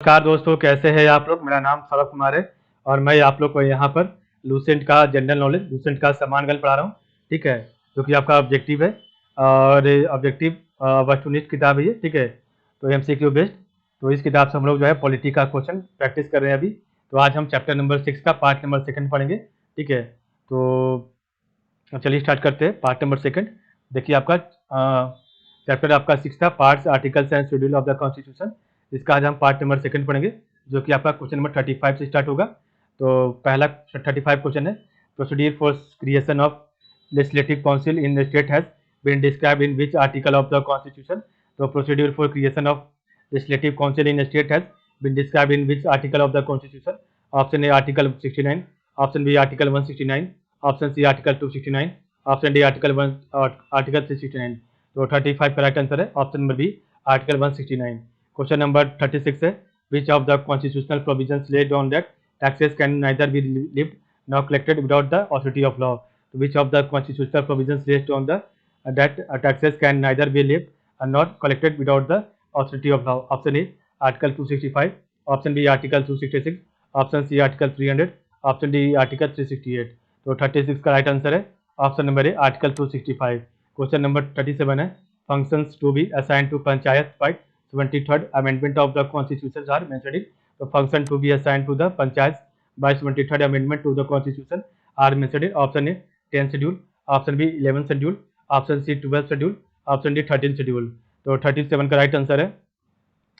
नमस्कार दोस्तों, कैसे हैं आप लोग। मेरा नाम सौरभ कुमार है और मैं आप लोग को यहाँ पर लूसेंट का जनरल नॉलेज, लूसेंट का समानगल पढ़ा रहा हूँ। ठीक है, जो कि आपका ऑब्जेक्टिव है और ऑब्जेक्टिव वस्तुनिष्ठ किताब है ये। ठीक है, तो एमसीक्यू बेस्ड। तो इस किताब से हम लोग जो है पॉलिटी का क्वेश्चन प्रैक्टिस कर रहे हैं अभी। तो आज हम चैप्टर नंबर 6 का पार्ट नंबर 2 पढ़ेंगे। ठीक है, तो चलिए स्टार्ट करते हैं। पार्ट नंबर 2 देखिए, आपका चैप्टर आपका 6 था, parts, articles and schedule of the constitution. इसका आज हम पार्ट नंबर 2 पढ़ेंगे, जो कि आपका क्वेश्चन नंबर 35 से स्टार्ट होगा। तो पहला 35 क्वेश्चन है, procedure for creation of legislative council in state has been described in which article of the constitution. तो procedure for creation of legislative council in state has been described in which article of the constitution. Option A article 69, option B article 169, option C article 269, option D article 369। तो 35 correct answer है option number B, article 169। Question number 36 है, which of the constitutional provisions laid on that taxes can neither be levied nor collected without the authority of law. So which of the constitutional provisions based on the that taxes can neither be levied nor collected without the authority of law? Option A Article 265, option B Article 266, option C Article 300, option D Article 368। तो 36 का right answer है option number A, article 265। Question number 37 है, functions to be assign to panchayat by 73rd amendment of the constitution are mentioned in। तो function to be assign to the panchayat by 73rd amendment to the constitution are mentioned in। Option A 10 schedule, option B 11 schedule, option C 12 schedule, option D 13 schedule. तो 37 का right answer है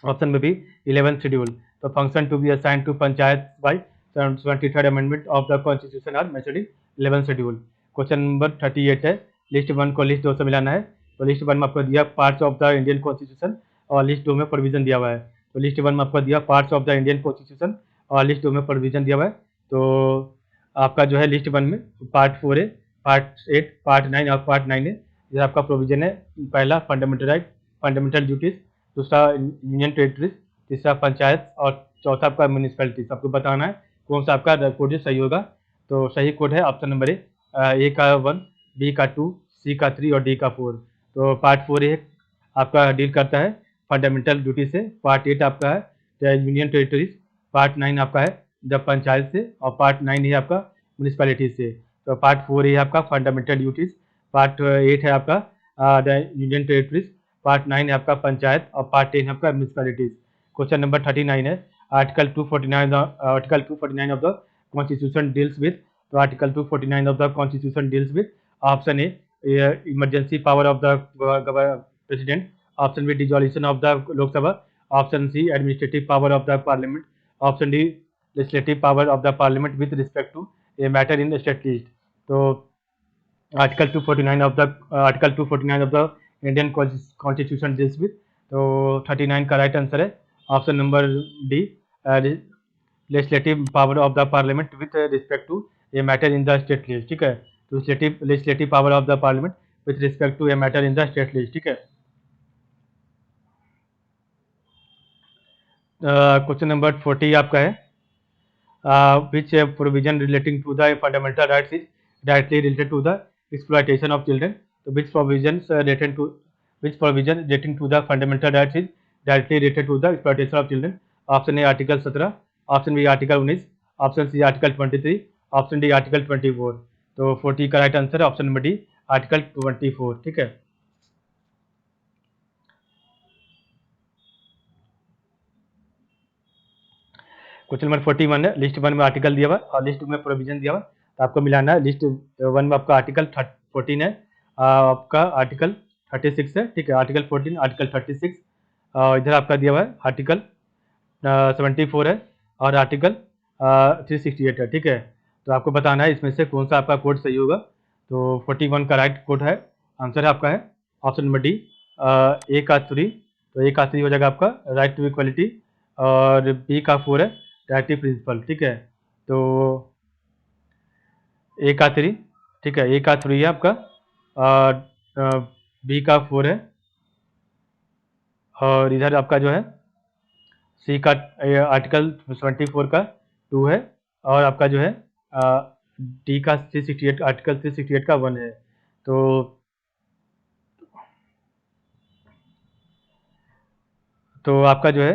option में भी 11 schedule. तो function to be assign to panchayat by 73rd amendment of the constitution are mentioned in 11 schedule. Question number 38 है, list 1 को list 2 से मिलाना है। तो लिस्ट 1 में आपको दिया parts of the Indian constitution और लिस्ट 2 में प्रोविजन दिया हुआ है। तो लिस्ट 1 में आपको दिया parts of the Indian constitution और लिस्ट 2 में प्रोविजन दिया हुआ है। तो आपका जो है लिस्ट 1 में पार्ट 4 है, पार्ट 8, पार्ट 9 और पार्ट 9 है। यह आपका प्रोविजन है, पहला फंडामेंटल राइट, फंडामेंटल ड्यूटीज, दूसरा यूनियन टेरिटरीज, तीसरा पंचायत और चौथा आपका म्यूनिसपैलिटीज। आपको बताना है कौन सा आपका कोड सही होगा। तो सही कोड है ऑप्शन नंबर ए का 1, बी का 2, सी का 3 और डी का 4। तो पार्ट 4 ये आपका डील करता है फंडामेंटल ड्यूटी से, पार्ट 8 आपका है यूनियन टेरिटरीज, पार्ट 9 आपका है जब पंचायत से और पार्ट 9 है आपका म्यूनिसपैलिटीज से। तो पार्ट 4 है आपका फंडामेंटल ड्यूटीज, पार्ट 8 है आपका यूनियन टेरिटरीज, पार्ट 9 है आपका पंचायत और पार्ट 10 है आपका म्यूनिसपैलिटीज। क्वेश्चन नंबर 39 है, article 249 of the constitution deals with. तो article 249 of the constitution deals with option A emergency power of the president, option B dissolution of the Lok Sabha, option C administrative power of the parliament, option D legislative power of the parliament with respect to a matter in state list. तो article 249 of the Indian constitution deals with. तो 39 का right answer है option number D, legislative power of the parliament with respect to a matter in the state list. ठीक है, तो legislative power of the parliament with respect to a matter in the state list. ठीक है, question number 40 आपका है, which provision relating to the fundamental rights is directly related to the exploitation of children। तो which provision relating to the fundamental rights is directly related to the exploitation of children। Option A article 17, option B article 19, option C article 23, option D article 24। तो 40 का right answer है option number D, article 24। ठीक है, question number 41 है, list 1 में article दिया हुआ और लिस्ट 2 में प्रोविजन दिया हुआ। तो आपको मिलाना है, लिस्ट 1 में आपका आर्टिकल 14 है, आपका आर्टिकल 36 है। ठीक है, आर्टिकल 14, आर्टिकल 36, इधर आपका दिया हुआ है आर्टिकल 74 है और आर्टिकल 368 है। ठीक है, तो आपको बताना है इसमें से कौन सा आपका कोड सही होगा। तो 41 का राइट कोड है, आंसर है आपका है ऑप्शन नंबर डी, ए का 3। तो ए का 3 हो जाएगा आपका राइट टू इक्वलिटी और बी का 4 है डायरेक्टिव प्रिंसिपल। ठीक है, तो ए का 3, ठीक है, ए का 3 है आपका और बी का 4 है और इधर आपका जो है सी का आर्टिकल 74 का 2 है और आपका जो है डी का 368, आर्टिकल 368 का 1 है। तो आपका जो है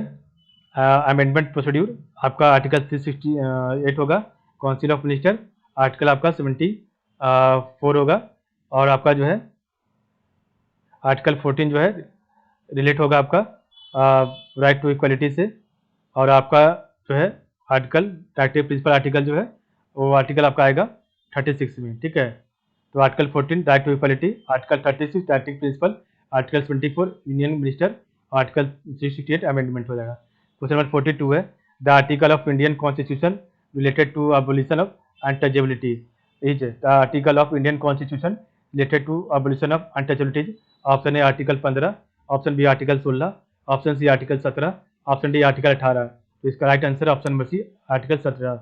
अमेंडमेंट प्रोसीड्यूर आपका आर्टिकल 368 होगा। काउंसिल ऑफ मिनिस्टर आर्टिकल आपका 74 होगा। और आपका जो है आर्टिकल 14 जो है रिलेट होगा आपका राइट टू इक्वलिटी से। और आपका जो है आर्टिकल डायरेक्टिव प्रिंसिपल आर्टिकल जो है वो आर्टिकल आपका आएगा 36 में, ठीक है। तो article 14 right to equality, article 36 directive principle, article 24 union minister, article 368 amendment हो जाएगा। क्वेश्चन नंबर 42 है the article of Indian constitution related to abolition of untouchability is the article of Indian constitution related to abolition of untouchabilities. Option A article 15, option B article 16, option C article 17, option D article 18। तो इसका right answer option number C article 17।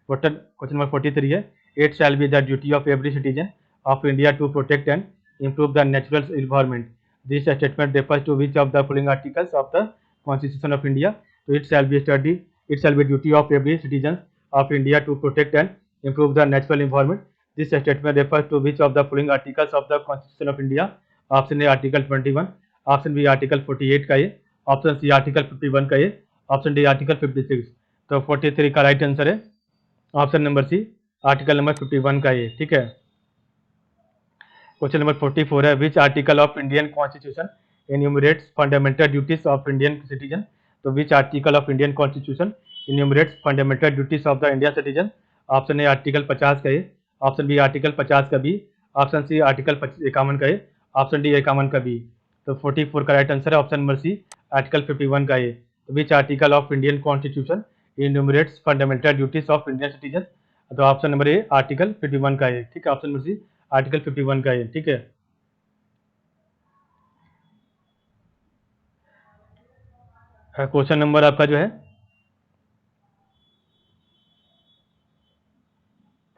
Question number 43 है it shall be the duty of every citizen of India to protect and improve the natural environment. This statement refers to which of the following articles of the Constitution of India? So it shall be duty of every citizen of India to protect and improve the natural environment. This statement refers to which of the following articles of the Constitution of India? Option A article 21, option B article 48 का ये, option C article 51 का ये, option D article 56। तो 43 का right answer है option number C article number 51 का ये, ठीक है। क्वेश्चन नंबर 44 है which article of Indian constitution enumerates fundamental duties of Indian citizen. तो which article of Indian constitution enumerates fundamental duties of the Indian citizen. Option A article 50 का ए, option B article 50 का B, option C article 51 का ए, option D 51 का B. तो 44 का right answer है option number C article 51 का A. तो which article of Indian constitution enumerates fundamental duties of Indian citizen. तो ऑप्शन नंबर ए आर्टिकल 51 का ए, ठीक है। ऑप्शन नंबर सी आर्टिकल 51 का ये, ठीक है। क्वेश्चन नंबर आपका जो है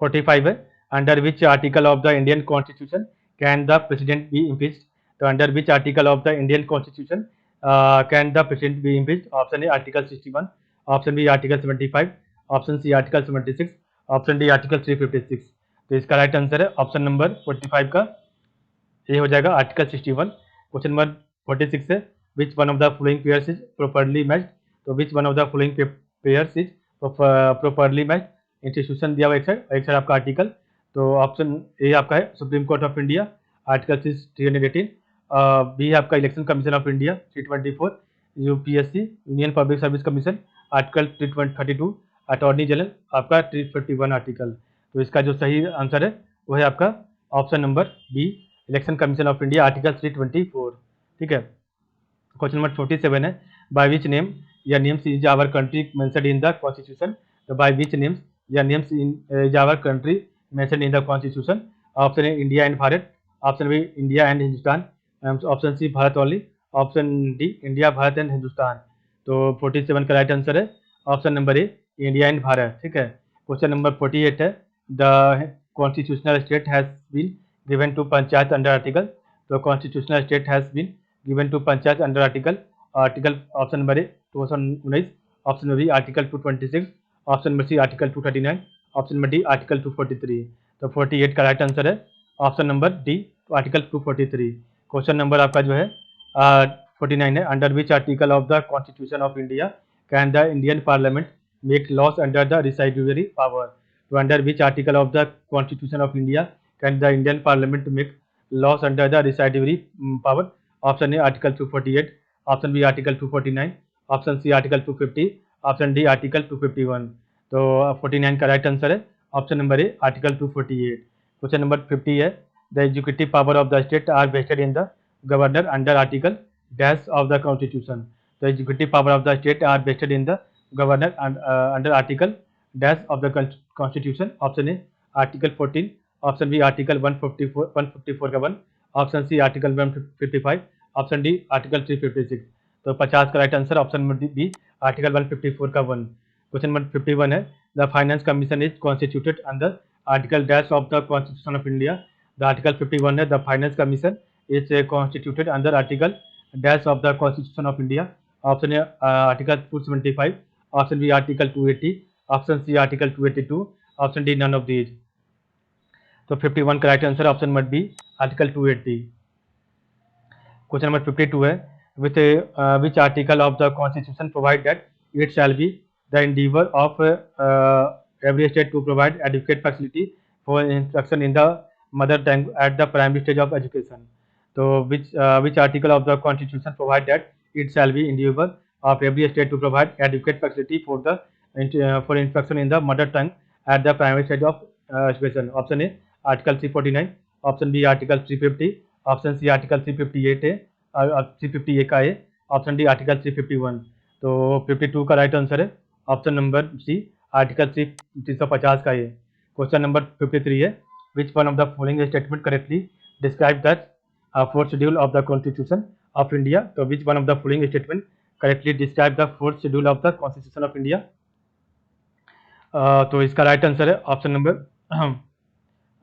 45 है under which article of the Indian constitution can the president be impeached. तो under which article of the Indian constitution can the president be impeached. Option A article 61, option B article 75, option C article 76, option D article 356। तो इसका right answer है option number 45 का ये हो जाएगा article 61। Question number 46 है which one of the following pairs is properly matched. तो which one of the following pairs is properly matched. Institution दिया हुआ एक साइड आपका आर्टिकल। तो ऑप्शन ए आपका है supreme court of India article 318, B आपका election commission of India 324, UPSC union public service commission article 332, attorney general आपका 351 article. तो इसका जो सही आंसर है वो है आपका option number B election commission of India article 324, ठीक है। क्वेश्चन नंबर 47 है बाय विच नेम या names is our country mentioned in the constitution. तो बाय विच नेम्स या names is our country mentioned in the constitution. Option A India and Bharat, option B India and Hindustan, option C Bharat only, option D India Bharat and Hindustan. तो 47 का right answer है option number A India and Bharat, ठीक है। Question number 48 है the constitutional state has been given to panchayat under article. तो constitutional state has been given to panchayat under article option number A 2019, option number B article 226, option number C article 239, option number D article 243। तो 48 का right answer है option number D article 243। Question number आपका जो है 49 है under which article of the constitution of India can the Indian parliament make laws under the residuary power. तो under which article of the constitution of India can the Indian parliament make laws under the residuary power. Option A article 248, option B article 249, option C article 250, option D article 251। तो 49 का right answer है option number A article 248। Question number 50 है the executive power of the state are vested in the governor under article dash of the constitution. The executive power of the state are vested in the governor under article dash of the constitution. Option A article 14, option B article 154 का 1, option C article 155, option D article 356। तो 50 का right answer option number B article 154 का 1। Question number 51 है the finance commission is constituted under article dash of the constitution of India. The article 51 है the finance commission is constituted under article dash of the constitution of India. Option A article 275, option B article 280, option C article 282, option D none of these. तो 51 का right answer option number B article 280। Question number 52 है which article of the constitution provide that it shall be the endeavor of every state to provide adequate facility for instruction in the mother tongue at the primary stage of education. So which article of the constitution provide that it shall be endeavor of every state to provide adequate facility for the for instruction in the mother tongue at the primary stage of education? Option A article 349, option B article 350, option C article 358 है, 350 ए का है, option D article 351। तो 52 का right answer है option number C article 350 का है। Question number 53 है which one of the following statement correctly describe the fourth schedule of the constitution of India? तो which one of the following statement correctly describe the fourth schedule of the constitution of India? तो इसका right answer है option number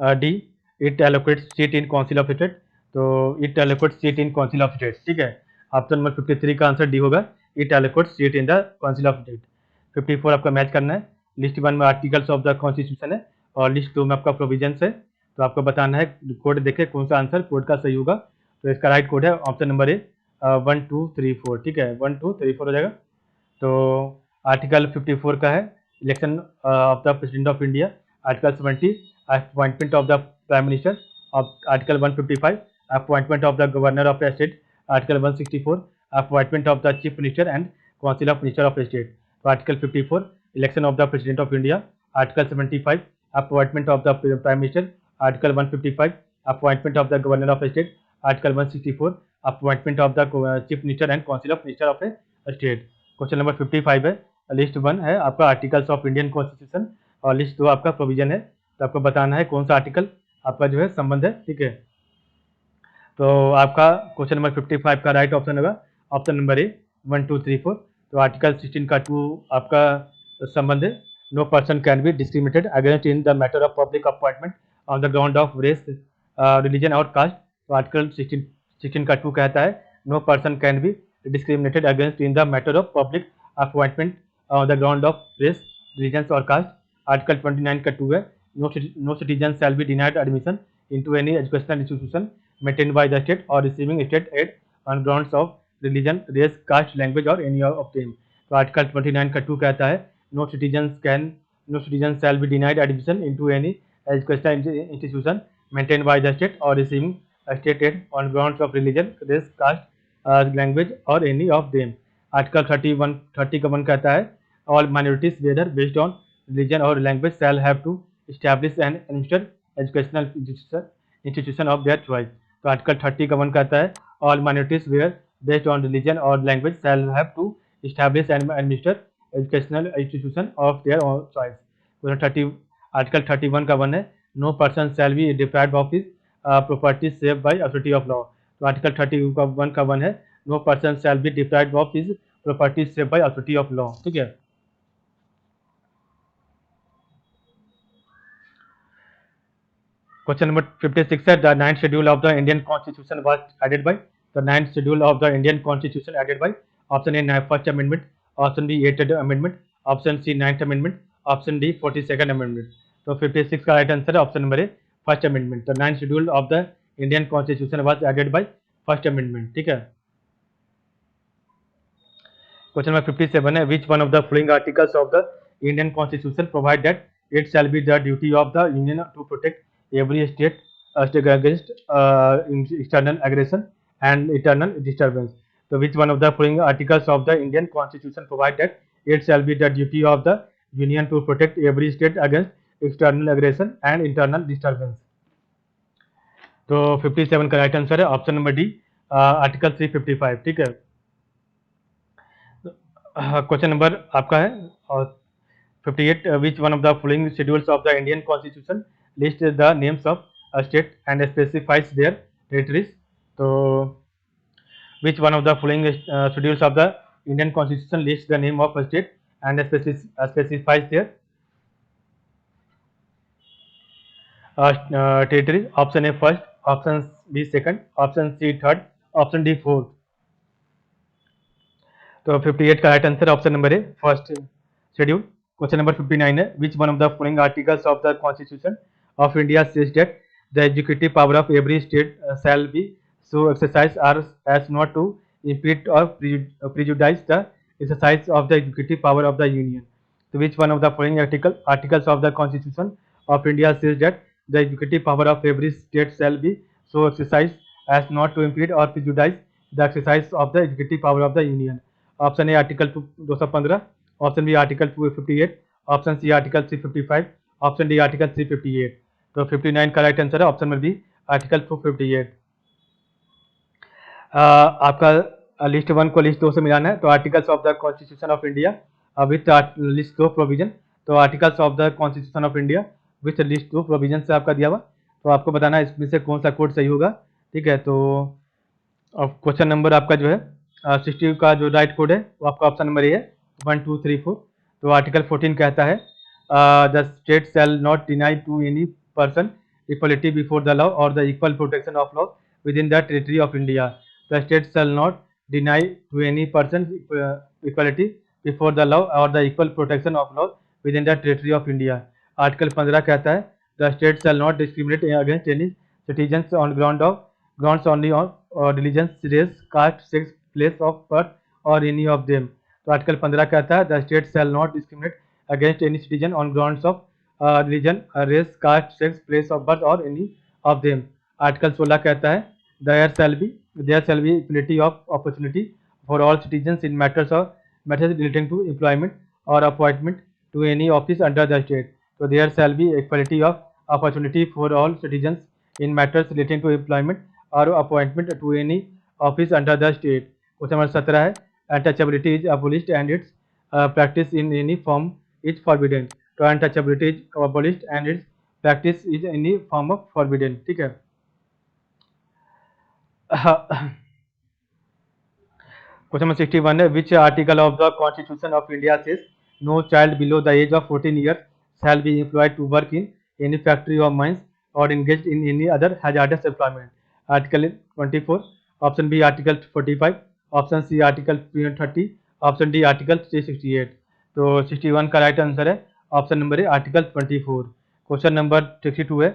D it allocates seat in council of state. तो it allocates seat in council of state, ठीक है। Option number 53 का answer D होगा, it allocates seat in the council of state. 54 आपका match करना है। List 1 में articles of the constitution है और लिस्ट 2 में आपका प्रोविजंस है। तो आपको बताना है कोड देखे कौन सा आंसर कोड का सही होगा। तो इसका राइट कोड है ऑप्शन नंबर ए 1 2 3 4, ठीक है, 1 2 3 4 हो जाएगा। तो आर्टिकल 54 का है election of the president of India. Article 70 appointment of the prime minister. Article 155 appointment of the governor of the state. Article 164 appointment of the chief minister and council of minister of state. तो article 54 election of the president of India. Article 75 appointment of the prime minister. Article 155 appointment of the governor of state. Article 164 appointment of the chief minister and council of minister of state. Question number 55 है, list 1 है आपका articles of Indian constitution और list 2 आपका provision है। तो आपको बताना है कौन सा आर्टिकल आपका जो है संबंध है, ठीक है। तो आपका क्वेश्चन नंबर 55 का राइट ऑप्शन होगा ऑप्शन नंबर ए 1 2 3 4। तो आर्टिकल 16 का 2 आपका संबंध है, no person can be discriminated against in the matter of public appointment on the ground of race religion और कास्ट। तो आर्टिकल 16 का 2 कहता है no person can be discriminated against in the matter of public appointment on the ground of race, religion or caste. Article 29 का 2 है, no citizen shall be denied admission into any educational institution maintained by the state or receiving state aid on grounds of religion, race, caste, language or any of them. तो article 29 का 2 कहता है no citizen shall be denied admission into any educational institution maintained by the state or receiving state aid on grounds of religion, race, caste, language or any of them. Article 30 का 1 कहता है all minorities whether based on religion or language shall have to establish and administer educational institution of their choice. तो article 30 का 1 कहता है all minorities where based on religion or language shall have to establish and administer educational institution of their choice. Article 31 का 1 है no person shall be deprived of his property saved by authority of law. तो article 31 का 1 है no person shall be deprived of his property saved by authority of law, ठीक है। Question number 56 है the 9th schedule of the Indian constitution was added by. The 9th schedule of the Indian constitution added by option A first amendment, option B 8th amendment, option C 9th amendment, option D 42nd amendment. तो 56 का right answer है option number A first amendment. The 9th schedule of the Indian constitution was added by first amendment, ठीक है। Question number 57 है which one of the following articles of the Indian constitution provide that it shall be the duty of the union to protect every state against external aggression and internal disturbance. तो which one of the following articles of the Indian constitution provide that it shall be the duty of the union to protect every state against external aggression and internal disturbance. तो 57 का right answer है option number D article 355, ठीक है। Question number आपका है और 58 which one of the following schedules of the Indian constitution list the names of state and specifies their territories. तो which one of the following schedules of the Indian constitution list the name of state and specifies their territories. Option A first, option B second, option C third, option D fourth. तो 58 का right answer option number A first schedule. Question number 59 है which one of the following articles of the constitution of India says that the executive power of every state shall be so exercise are as not to impede or prejudice the exercise of the executive power of the union. So which one of the following articles of the Constitution of India says that the executive power of every state shall be so exercised as not to impede or prejudice the exercise of the executive power of the union. Option A Article 215, option B Article 258, option C Article 355, option D Article 358. तो 59 का right answer है option number B article 258। आपका list one को list दो से मिलाना है, तो articles of the constitution of India with list दो प्रोविजन, तो articles of the constitution of India with list दो प्रोविजन से आपका दिया हुआ, तो आपको बताना है इसमें से कौन सा कोड सही होगा। ठीक है, तो क्वेश्चन नंबर आपका जो है 60 का जो राइट कोड है वो आपका ऑप्शन नंबर ए है 1 2 3 4। तो आर्टिकल 14 कहता है the state shall not deny to any person equality before the law or the equal protection of law within the territory of India. The state shall not deny to any person equality before the law or the equal protection of law within the territory of India. Article 15 कहता है the state shall not discriminate against any citizens on grounds only on religion, race, caste, sex, place of birth or any of them। तो article 15 कहता है the state shall not discriminate against any citizen on grounds of religion, race, caste, sex, place of birth or any of them. Article 16 कहता है there shall be equality of opportunity for all citizens in matters relating to employment और appointment to any office under the state. तो there shall be equality of opportunity for all citizens in matters relating to employment और appointment to any office under the state. Question number 17 है untouchability is abolished and its practice in any form is forbidden. तो untouchability is abolished and its practice is any form of forbidden. ठीक है, question number 61 है which article of the constitution of India says no child below the age of 14 years shall be employed to work in any factory of mines or engaged in any other hazardous employment। Article 24, option B Article 45, option C Article 30, option D Article 368। तो 61 का right answer है option number A article 24। Question number 62 है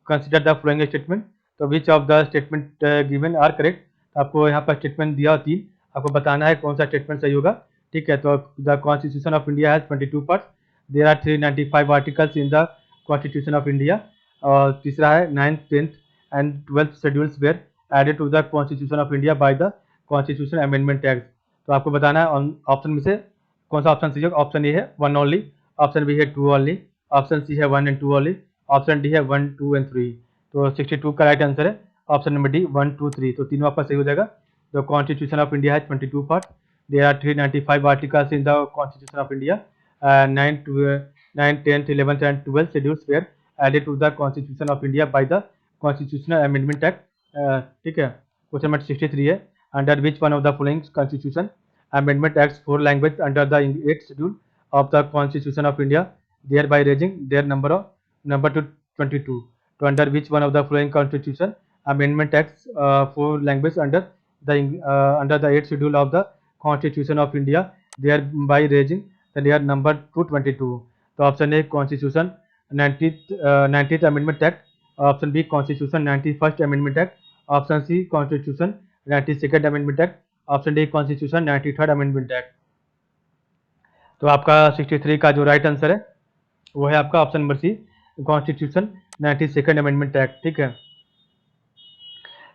consider the following statement. तो which of the statement given are correct. आपको यहाँ पर statement दिया 3, आपको बताना है कौन सा स्टेटमेंट सही होगा। ठीक है, तो the constitution of India has 22 parts, there are 395 articles in the constitution of India. और तीसरा है 9th, 10th एंड 12th schedules were added to the constitution of India by the constitution amendment act. तो आपको बताना है ऑप्शन में से कौन सा ऑप्शन सही होगा। ऑप्शन ए है 1 ओनली, ऑप्शन बी है 2 ओनली, ऑप्शन सी है 1 and 2 ओनली, ऑप्शन डी है 1, 2 and 3। तो 62 का राइट आंसर है ऑप्शन नंबर डी 1, 2, 3। तो तीनों आपका सही हो जाएगा। द कॉन्स्टिट्यूशन ऑफ इंडिया है 22 part, there are 395 articles in the constitution of India, 9, 10th, 11th and 12th schedules were added to the Constitution of India by the Constitutional Amendment Act। ठीक है, question number 63 है under which one of the following Constitution Amendment Acts for language under the 8th schedule of the Constitution of India thereby raising their number to 22। तो under which one of the following Constitution Amendment Acts for language under the 8th schedule of the Constitution of India thereby raising their number to 22। तो option A constitution 90th amendment act, option B constitution 91st amendment act, option C constitution 92nd amendment act, option D constitution 93rd amendment act. तो आपका 63 का जो right answer है वो है आपका option number C constitution 92nd amendment act. ठीक है,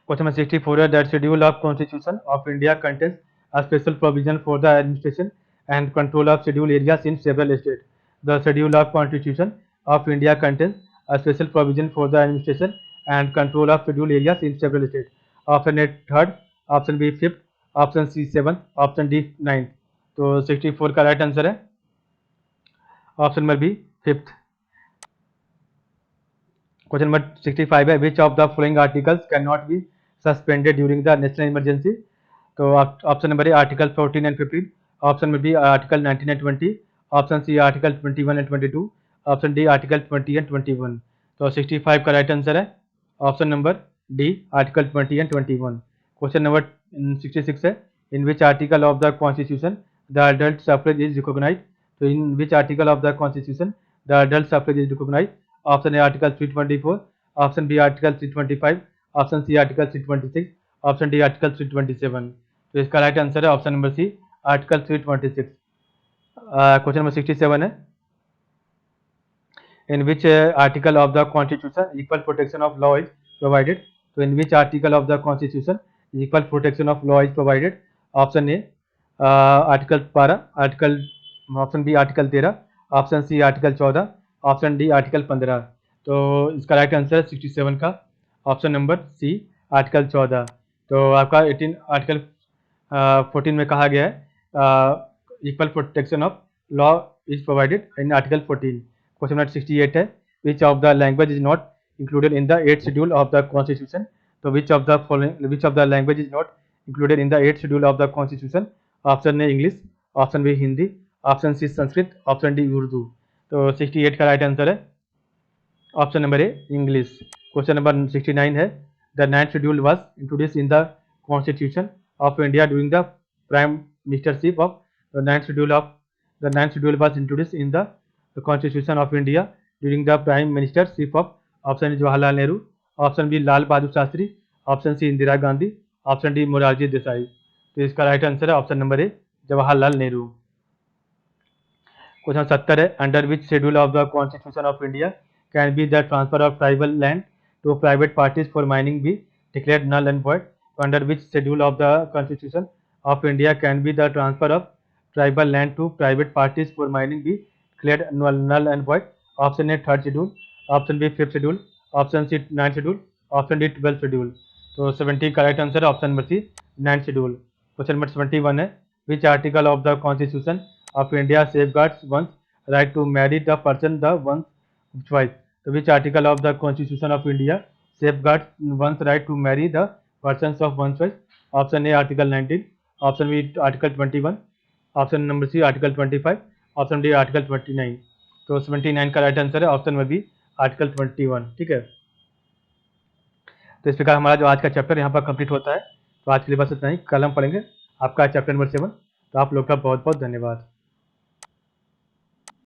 क्वेश्चन नंबर 64 है that schedule of constitution of India contains a special provision for the administration and control of schedule areas in several state. The schedule of constitution of India contains a special provision for the administration and control of scheduled areas in several states। Option A 3rd, option B 5th, option C 7th, option D 9th। तो 64 का right answer है option number B 5th। Question number 65 है which of the following articles can not be suspended during the national emergency. तो option number A article 14 and 15, option number B article 19 and 20, option C article 21 and 22, option D article 20 and 21। तो 65 का right answer है option number D article 20 and 21। Question number 66 है in which article of the constitution the adult suffrage is recognised. तो in which article of the constitution the adult suffrage is recognised. Option A article 324, option B article 325, option C article 326, option D article 327। तो इसका right answer है option number C article 326। Question number 67 है, in which article of the constitution equal protection of law is provided? So in which article of the constitution equal protection of law is provided? Option A article 12, article option B article 13, option C article 14, option D article 15। तो इसका right answer 67 का option number C article 14। तो आपका 18 article 14 में कहा गया है equal protection of law is provided in article 14। Question number 68 है, which of the language is not included in the 8th schedule of the constitution? तो which of the language is not included in the 8th schedule of the constitution? Option A English, option B Hindi, option C Sanskrit, option D Urdu. तो 68 का right answer है option number A English. Question number 69 है, the 9th schedule was introduced in the constitution of India during the prime ministership of the 9th schedule was introduced in the constitution of India during the prime ministership of, option A Jawaharlal Nehru, option B Lal Bahadur Shastri, option C Indira Gandhi, option D Morarji Desai. तो इसका right answer है option number A Jawaharlal Nehru. Question 70 है, under which schedule of the constitution of India can be the transfer of tribal land to private parties for mining be declared null and void? Under which schedule of the constitution of India can be the transfer of tribal land to private parties for mining be declared null and void? Option A 3rd schedule, option B 5th schedule, option C 9th schedule, option D 12th schedule. तो 70 का right answer है option number C 9th schedule. Question number 71 है, which article of the constitution of India safeguards one's right to marry the person the one's choice? तो which article of the constitution of India safeguards one's right to marry the person of one choice? Option A article 19, option B article 21, option number C article 25, option D article 29। तो 79 का right answer है option number B article 21। ठीक है, तो इस प्रकार हमारा जो आज का चैप्टर यहाँ पर कंप्लीट होता है। तो आज के लिए बस इतना ही, कल हम पढ़ेंगे आपका चैप्टर नंबर 7। तो आप लोग का बहुत बहुत धन्यवाद।